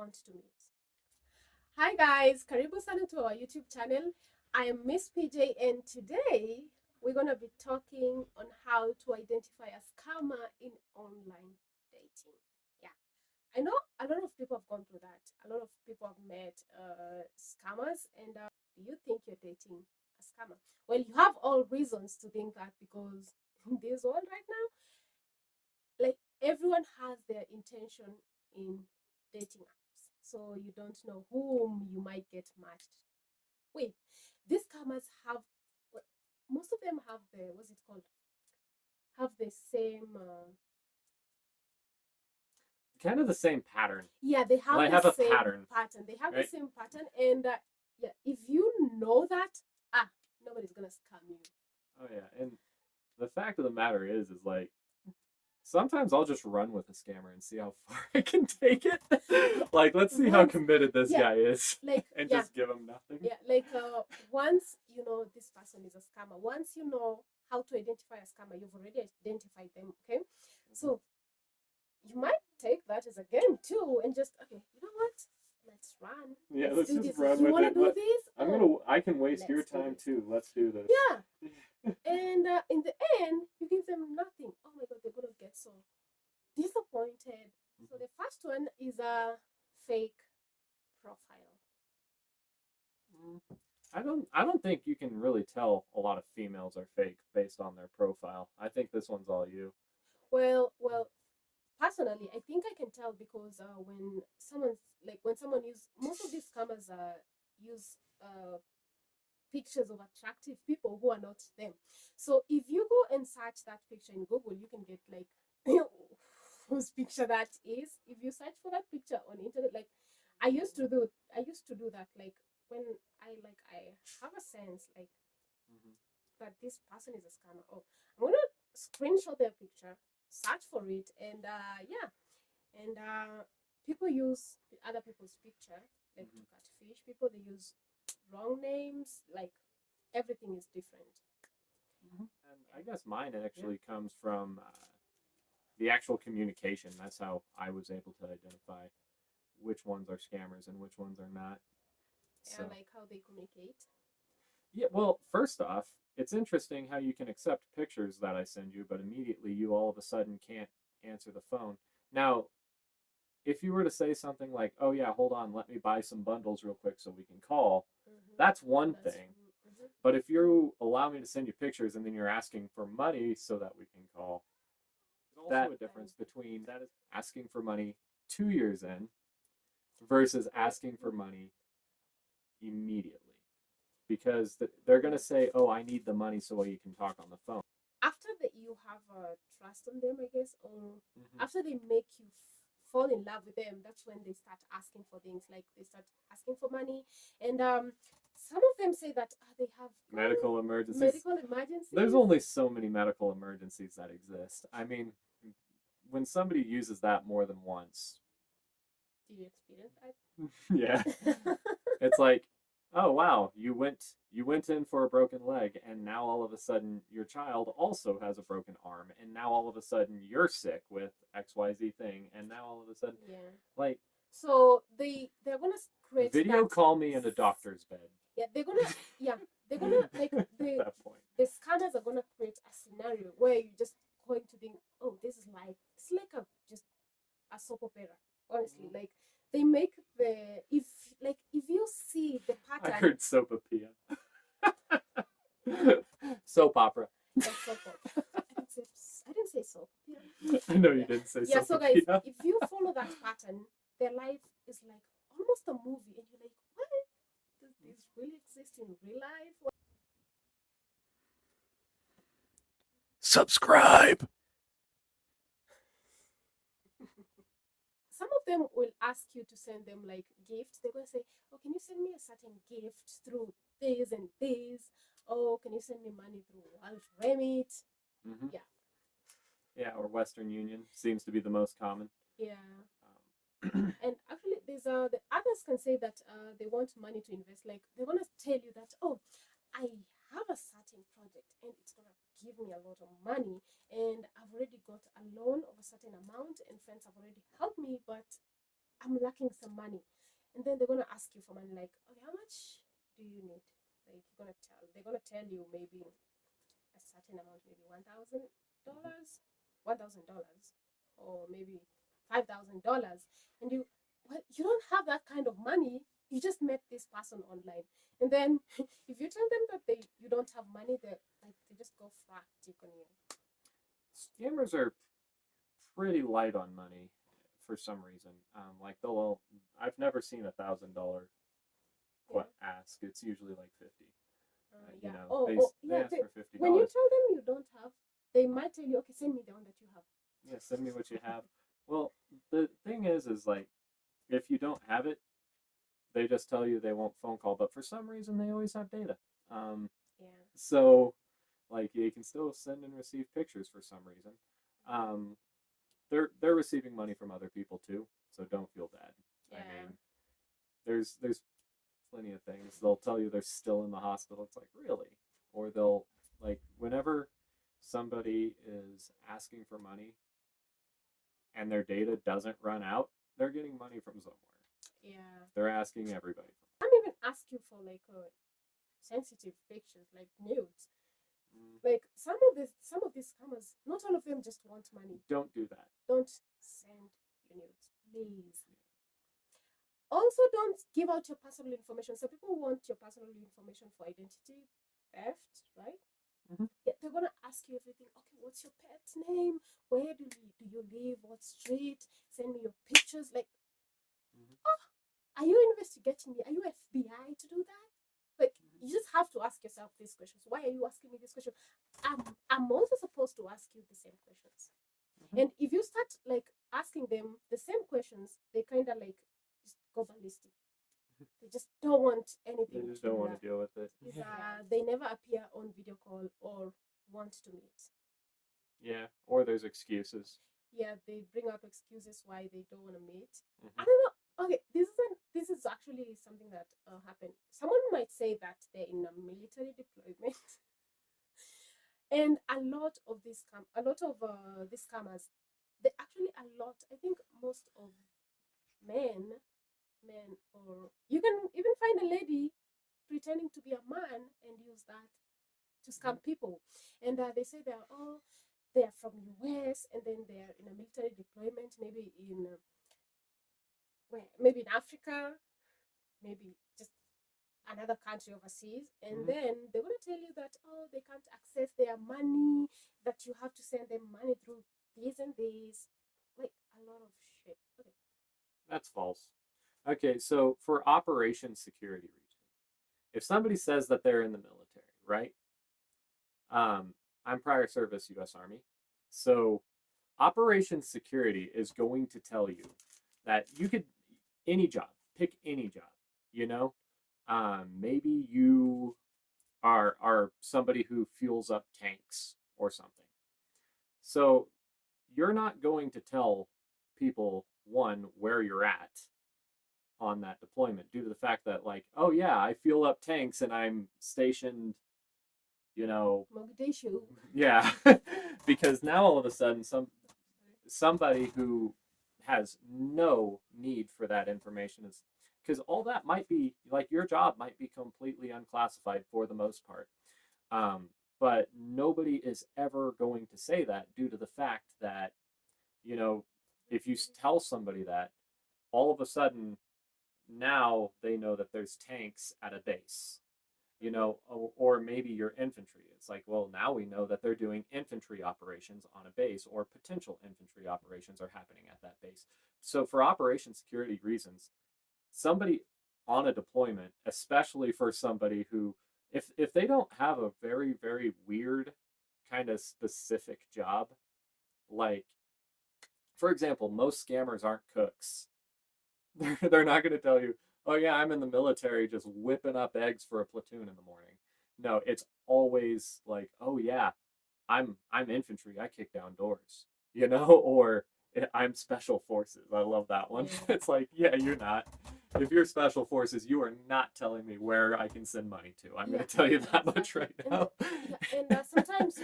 want to meet. Hi guys, karibu sana to our YouTube channel. I am Miss PJ and today we're going to be talking on how to identify a scammer in online dating. Yeah, I know a lot of people have gone through that. A lot of people have met scammers and do you think you're dating a scammer? Well, you have all reasons to think that because in this world right now, like everyone has their intention in dating apps, so you don't know whom you might get matched with. These scammers have well, most of them have the what's it called, have the same Kind of the same pattern. yeah, they have Well, I the have a same pattern, pattern. They have the right? same pattern, and yeah, if you know that, ah, nobody's gonna scam you. Oh yeah, and the fact of the matter is like sometimes I'll just run with a scammer and see how far I can take it. Like, let's see how Once, committed this yeah, guy is, like and yeah, just give him nothing. yeah, like once you know this person is a scammer, once you know how to identify a scammer, you've already identified them. Okay, so you might take that as a game too, and just okay, you know what? Let's run. Yeah, Let's let's do just this. run You with want to it. do this? I can waste your Let's do time this. too. Let's do this. Yeah, and in the end, you give them nothing. Oh my god, they're gonna get so disappointed. So the first one is a fake profile. Mm, I don't think you can really tell a lot of females are fake based on their profile. I think this one's all you. Well, personally, I think I can tell because when someone use most of these scammers use pictures of attractive people who are not them. So if you go and search that picture in Google, you can get like whose picture that is. If you search for that picture on internet, like I used to do that. Like when I have a sense like Mm-hmm. that this person is a scammer. Oh, I'm gonna screenshot their picture, search for it, and yeah, and people use the other people's picture like to Mm-hmm. catfish people. They use wrong names, like everything is different. Mm-hmm. And Yeah. I guess mine Yeah. actually comes from the actual communication. That's how I was able to identify which ones are scammers and which ones are not. Yeah, So, like how they communicate. yeah, well, first off, it's interesting how you can accept pictures that I send you, but immediately you all of a sudden can't answer the phone. Now, if you were to say something like, "Oh yeah, hold on, let me buy some bundles real quick so we can call," that's one That's thing. mm-hmm. But if you allow me to send you pictures and then you're asking for money so that we can call, there's also a difference between that is asking for money 2 years in versus asking for money immediately. Because they're going to say, "Oh, I need the money so you can talk on the phone." After that you have trust on them, I guess, or Mm-hmm. after they make you fall in love with them, that's when they start asking for things, like they start asking for money. And some of them say that they have Medical emergencies. medical emergencies. There's only so many medical emergencies that exist. I mean, when somebody uses that more than once, Did you experience that? yeah, it's like, oh wow, you went in for a broken leg, and now all of a sudden your child also has a broken arm, and now all of a sudden you're sick with XYZ thing, and now all of a sudden, Yeah. like, So they're gonna create video that. call me in a doctor's bed. Yeah, they're gonna like At that point. the scanners are gonna create a scenario where you're just going to think, oh, this is like it's like a just a soap opera. Honestly, like they make the if you see the I pattern. heard soap opera. Soap opera. Soap opera. I didn't say soap. I know you Yeah. didn't say Yeah. soap So guys, opera. if you follow that pattern, their life is like almost a movie, and you're like, what? Does this really exist in real life? Subscribe. Some of them will ask you to send them like gifts. They're gonna say, "Oh, can you send me a certain gift through this and this? Oh, can you send me money through Wild Remit?" Mm-hmm. Yeah, Yeah, or Western Union seems to be the most common. yeah. And actually, there's the others can say that they want money to invest. Like they want to tell you that, oh, I have a certain project and it's gonna give me a lot of money, and I've already got a loan of a certain amount, and friends have already helped me, but I'm lacking some money. And then they're gonna ask you for money, like, okay, how much do you need? Like they're gonna tell you maybe a certain amount, maybe $1,000, $1,000, or maybe $5,000, and you don't have that kind of money. You just met this person online, and then if you tell them that you don't have money, they just go frantic on you. Scammers are pretty light on money for some reason. Like I've never seen $1,000 Yeah. ask. It's usually like 50. Yeah. You know, Oh, they yeah. ask for $50. When you tell them you don't have, they might tell you, okay, send me the one that you have. Yeah, send me what you have. Well, the thing is like if you don't have it, they just tell you they won't phone call. But for some reason, they always have data. Yeah. So like you can still send and receive pictures for some reason. Um, they're receiving money from other people too, so don't feel bad. Yeah. I mean, there's plenty of things. They'll tell you they're still in the hospital. It's like, really? Or they'll, like, whenever somebody is asking for money and their data doesn't run out, they're getting money from somewhere. Yeah. They're asking everybody. I'm even asking for like sensitive pictures, like nudes. Like some of these scammers, not all of them just want money. Don't do that. Don't send your nudes, please. Also, don't give out your personal information. So people want your personal information for identity theft, right? Yeah, they're gonna ask you everything. Okay, what's your pet's name? Where do you live? What street? Send me your pictures. Like, oh, are you investigating me? Are you FBI to do that? Like, you just have to ask yourself these questions. Why are you asking me this question? I'm also supposed to ask you the same questions. And if you start like asking them the same questions, they kind of like just go ballistic. They just don't want anything. They just don't want to deal with it. They never appear on video call or want to meet. Yeah, or there's excuses. Yeah, they bring up excuses why they don't want to meet. I don't know. Okay, this is actually something that happened. Someone might say that they're in a military deployment, and a lot of these scammers, they actually a lot. I think most of men, or you can even find a lady pretending to be a man and use that to scam people. And they say they are from US, and then they are in a military deployment, maybe in Africa, maybe just another country overseas, and then they're going to tell you that they can't access their money, that you have to send them money through this and this, like a lot of shit. Okay. That's false. Okay, so for operation security reasons, if somebody says that they're in the military, right? I'm prior service U.S. Army, so operation security is going to tell you that you could any job, pick any job. You know, maybe you are somebody who fuels up tanks or something. So you're not going to tell people one where you're at on that deployment due to the fact that like, oh yeah, I fuel up tanks and I'm stationed, you know, Mogadishu. yeah, because now all of a sudden somebody who has no need for that information is because all that might be like your job might be completely unclassified for the most part. But nobody is ever going to say that due to the fact that, you know, if you tell somebody that, all of a sudden now they know that there's tanks at a base, you know, or maybe your infantry. It's like, well, now we know that they're doing infantry operations on a base, or potential infantry operations are happening at that base. So, for operation security reasons, somebody on a deployment, especially for somebody who, if they don't have a very, very weird kind of specific job, like, for example, most scammers aren't cooks. They're not going to tell you, oh yeah, I'm in the military just whipping up eggs for a platoon in the morning. No, it's always like, oh yeah, I'm infantry. I kick down doors, you know, or I'm special forces. I love that one. Yeah. It's like, yeah, you're not. If you're special forces, you are not telling me where I can send money to. I'm going to tell you that much right now. And sometimes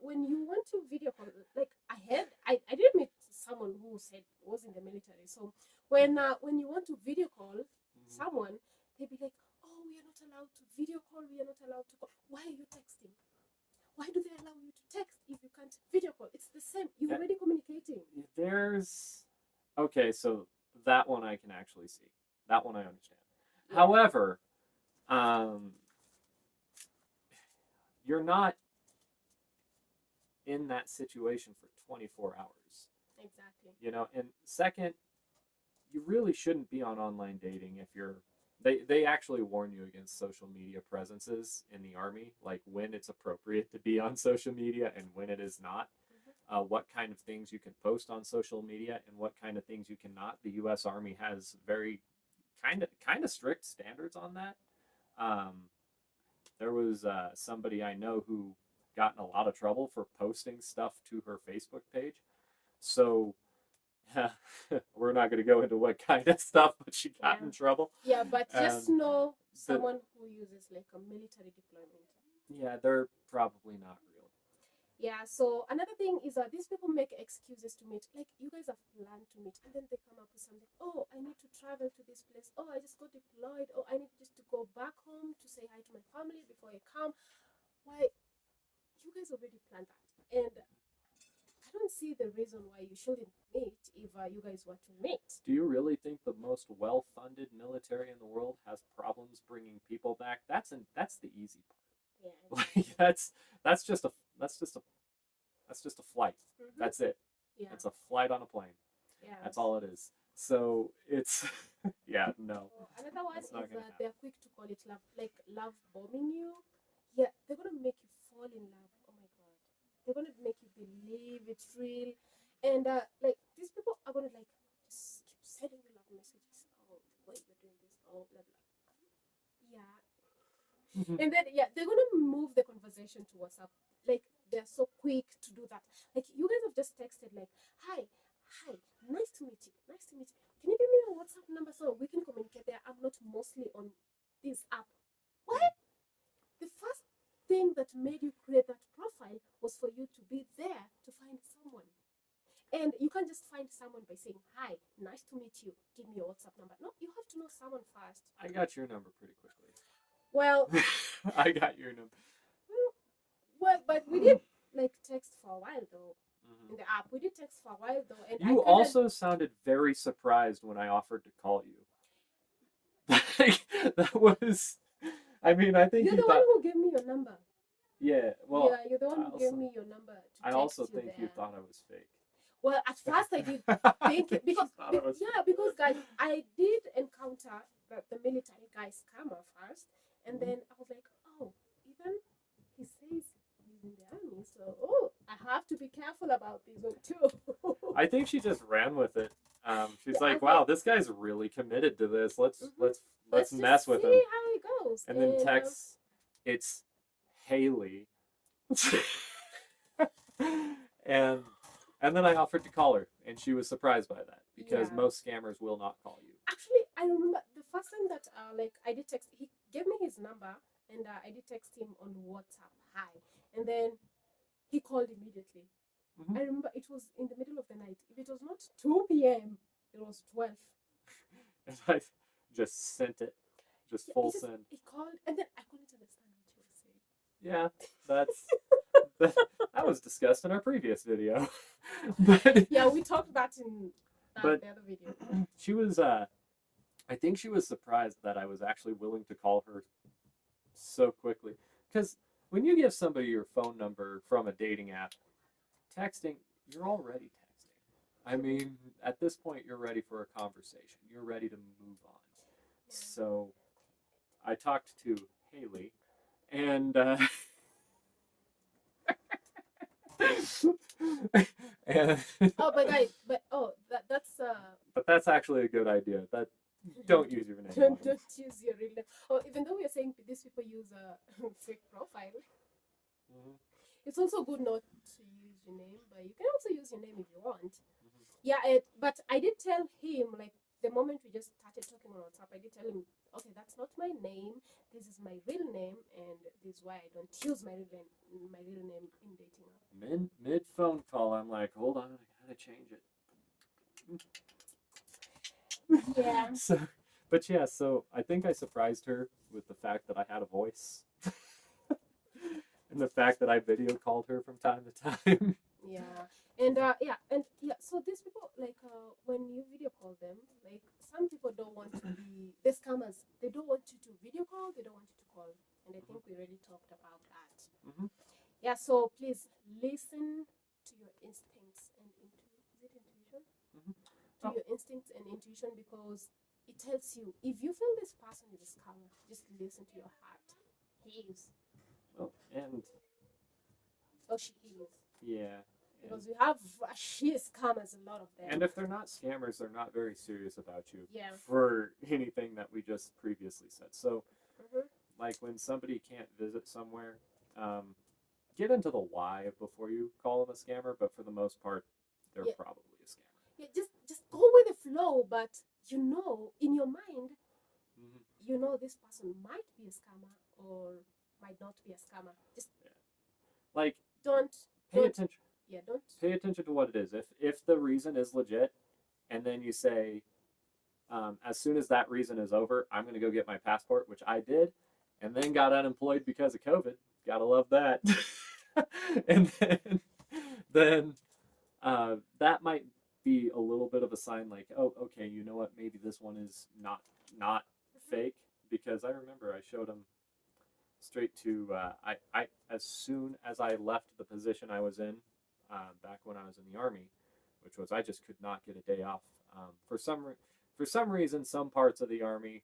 when you want to video call, like I did meet someone who said was in the military. So when you want to video call someone, they'd be like, "Oh, we are not allowed to video call. We are not allowed to call. Why are you texting? Why do they allow you to text if you can't video call? It's the same. You're already communicating." There's okay, so that one I can actually see. That one I understand. Yeah. However, you're not in that situation for 24 hours. Exactly. You know, and second, you really shouldn't be on online dating if you're they actually warn you against social media presences in the army, like when it's appropriate to be on social media and when it is not. What kind of things you can post on social media and what kind of things you cannot. The U.S. Army has very kind of strict standards on that. There was somebody I know who got in a lot of trouble for posting stuff to her Facebook page. So we're not going to go into what kind of stuff, but she got in trouble. Yeah, but just know someone who uses like a military deployment. Yeah, they're probably not real. Yeah, so another thing is that these people make excuses to meet. Like, you guys have planned to meet, and then they come up with something. Oh, I need to travel to this place. Oh, I just got deployed. Oh, I need just to go back home to say hi to my family before I come. Why? You guys already planned that. And I don't see the reason why you shouldn't meet if you guys want to meet. Do you really think the most well-funded military in the world has problems bringing people back? That's the easy part. Yeah. Like that's just a flight. That's it. Yeah. It's a flight on a plane. Yeah. That's all it is. So it's yeah, no. Another one is that they're quick to call it love, like love bombing you. Yeah, they're gonna make you fall in love. Oh my god, they're gonna make you believe it's real, and like these people are gonna like just keep sending you love messages. Oh, why you're doing this? Oh, blah blah. Yeah, and then yeah, they're gonna move the conversation to WhatsApp. Like they're so quick to do that. Like you guys have just texted like, "Hi, nice to meet you. Nice to meet you. Can you give me your WhatsApp number so we can communicate there? I'm not mostly on this app." What? The first thing that made you create that profile was for you to be there to find someone. And you can't just find someone by saying, "Hi, nice to meet you. Give me your WhatsApp number." No, you have to know someone first. I got your number pretty quickly. Well, I got your number. Well, but we did like text for a while though. In the app, we did text for a while though. And you also sounded very surprised when I offered to call you. That was, I mean, I think you're the one who gave me your number. Yeah, well, yeah, you're the one who gave me your number. I also think you thought I was fake. Well, at first I did think it because guys, I did encounter the military guy scammer first, and then I was like, oh, even he says he's in the army, so I have to be careful about this one too. I think she just ran with it. She's like, wow, this guy's really committed to this. Let's mess with him. See how it goes. And then text, it's Haley. And then I offered to call her, and she was surprised by that because most scammers will not call you. Actually, I remember the first time that I did text. He gave me his number, and I did text him on WhatsApp, hi, and then he called immediately. I remember it was in the middle of the night. If it was not 2 p.m., it was 12. And I just sent it, just full send. He called, and then I couldn't understand what he was saying. Yeah, that was discussed in our previous video. But yeah, we talked about in the other video. She was, I think she was surprised that I was actually willing to call her so quickly. Because when you give somebody your phone number from a dating app, texting, you're already texting. I mean, at this point, you're ready for a conversation. You're ready to move on. Yeah. So I talked to Haley, and and but that's actually a good idea. That don't use your name. Don't use your real name. Oh, even though we are saying these people use a fake profile, it's also good not to use your name, but you can also use your name if you want. Yeah, but I did tell him, like, the moment we just started talking on WhatsApp, I did tell him, okay, that's not my name. This is my real name, and this is why I don't use my real name in dating app. Mid phone call, I'm like, hold on, I gotta change it. Yeah. So, but yeah, so I think I surprised her with the fact that I had a voice and the fact that I video called her from time to time. Yeah, and yeah. So these people, like, when you video call them, like, some people don't want to be the scammers. They don't want you to video call. They don't want you to call. And I think we already talked about that. Mm-hmm. Yeah. So please listen to your instincts and is it intuition? Mm-hmm. To Oh. your instincts and intuition, because it tells you if you feel this person is a scammer, just listen to your heart. He is. Well, and Or she is. yeah. Because we have she scammers, a lot of them. And if they're not scammers, they're not very serious about you. Yeah. For anything that we just previously said. So, Mm-hmm. like when somebody can't visit somewhere, get into the why before you call them a scammer. But for the most part, they're Yeah. probably a scammer. Yeah, just go with the flow, but you know, in your mind, Mm-hmm. you know this person might be a scammer or might not be a scammer. Just Like don't pay attention. Yeah, don't Pay attention to what it is. If the reason is legit, and then you say, as soon as that reason is over, I'm going to go get my passport, which I did, and then got unemployed because of COVID. Gotta love that. And then that might be a little bit of a sign, like, oh, okay, you know what? Maybe this one is not fake, because I remember I showed him straight to I as soon as I left the position I was in back when I was in the army, which was I just could not get a day off. For some reason, some parts of the army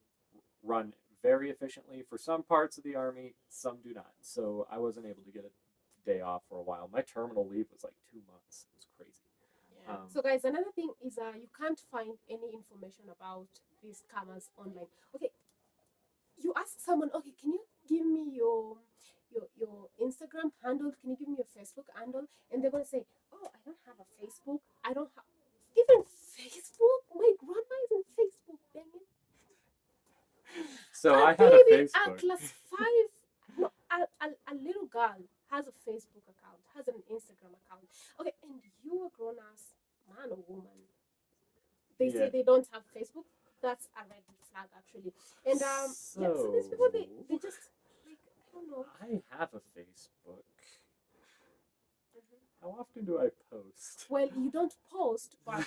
run very efficiently. For some parts of the army, some do not. So I wasn't able to get a day off for a while. My terminal leave was like 2 months. It was crazy. Yeah. So guys, another thing is you can't find any information about these scammers online. Okay, you ask someone, okay, can you give me your Instagram handle? Can you give me your Facebook handle? And they're gonna say, oh, I don't have a Facebook. I don't have even Facebook. My grandma is in Facebook. Dang it. So A I had baby, a a Facebook. class 5, no, a little girl has a Facebook account, has an Instagram account. Okay, and you a grown ass man or woman, they say they don't have Facebook. That's a red flag, actually. And yeah, so these people, they just, like, I don't know. I have a Facebook. Mhm. How often do I post? Well, you don't post, but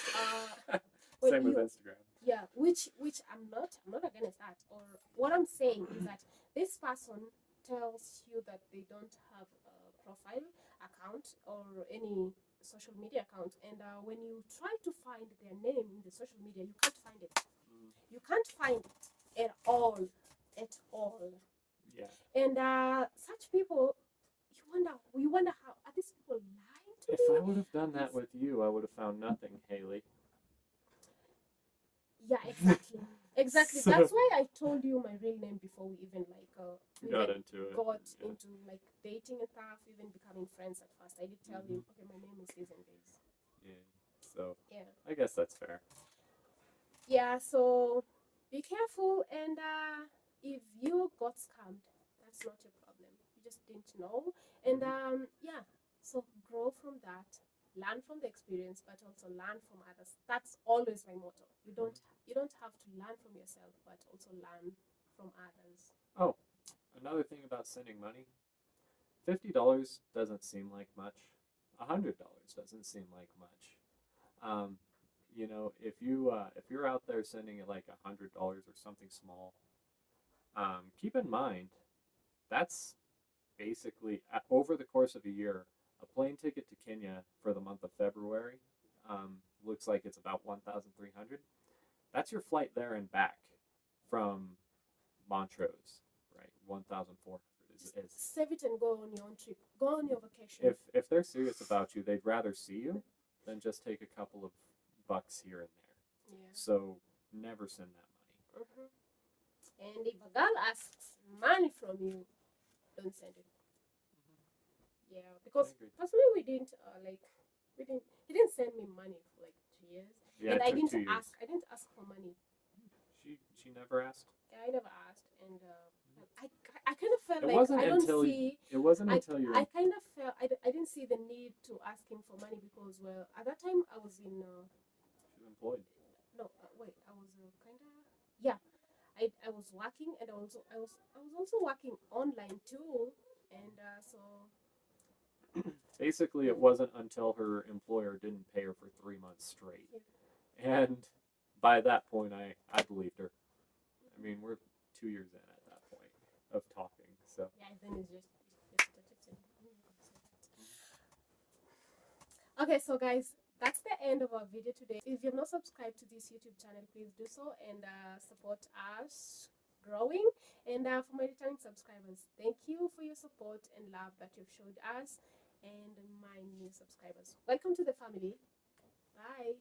well, Same with Instagram. yeah, which I'm not against that. Or what I'm saying is that this person tells you that they don't have a profile account or any social media account, and when you try to find their name in the social media, you can't find it. You can't find it at all, at all. Yeah. And such people, you wonder how are these people lying to If me? I would have done that with you, I would have found nothing, Haley. Yeah, exactly. Exactly. So- That's why I told you my real name before we even got into it. got Yeah. into like dating and stuff, even becoming friends at first. I did tell him, okay, my name is this and this. Yeah. So Yeah. I guess that's fair. Yeah, so be careful, and if you got scammed, that's not your problem. You just didn't know. And yeah, so grow from that, learn from the experience, but also learn from others. That's always my motto. You don't have to learn from yourself, but also learn from others. Oh, another thing about sending money, $50 doesn't seem like much. $100 doesn't seem like much. Um, you know, if you're out there sending it like $100 or something small, keep in mind that's basically over the course of a year, a plane ticket to Kenya for the month of February looks like it's about 1,300. That's your flight there and back from Montrose, right? 1,400 is Save it and go on your own trip. Go on your vacation. if they're serious about you, they'd rather see you than just take a couple of bucks here and there. Yeah. So never send that money. And if a girl asks money from you, don't send it. Yeah, because personally, we didn't he didn't send me money for like 2 years, Yeah, and it I took didn't 2 years. ask. I didn't ask for money. She never asked. Yeah, I never asked, and I kind of felt It like wasn't I don't until see. it wasn't until you. I kind of felt I didn't see the need to ask him for money because, well, at that time I was in employed. No, wait. I was kind of, yeah. I was working, and I was also working online too, and so Basically, it wasn't until her employer didn't pay her for 3 months straight. yeah. And by that point, I believed her. I mean, we're 2 years in at that point of talking. So Yeah, then it's just a tip. Okay, so guys, that's the end of our video today. If you've not subscribed to this YouTube channel, please do so and support us growing. And for my returning subscribers, thank you for your support and love that you've showed us. And my new subscribers, welcome to the family. Bye.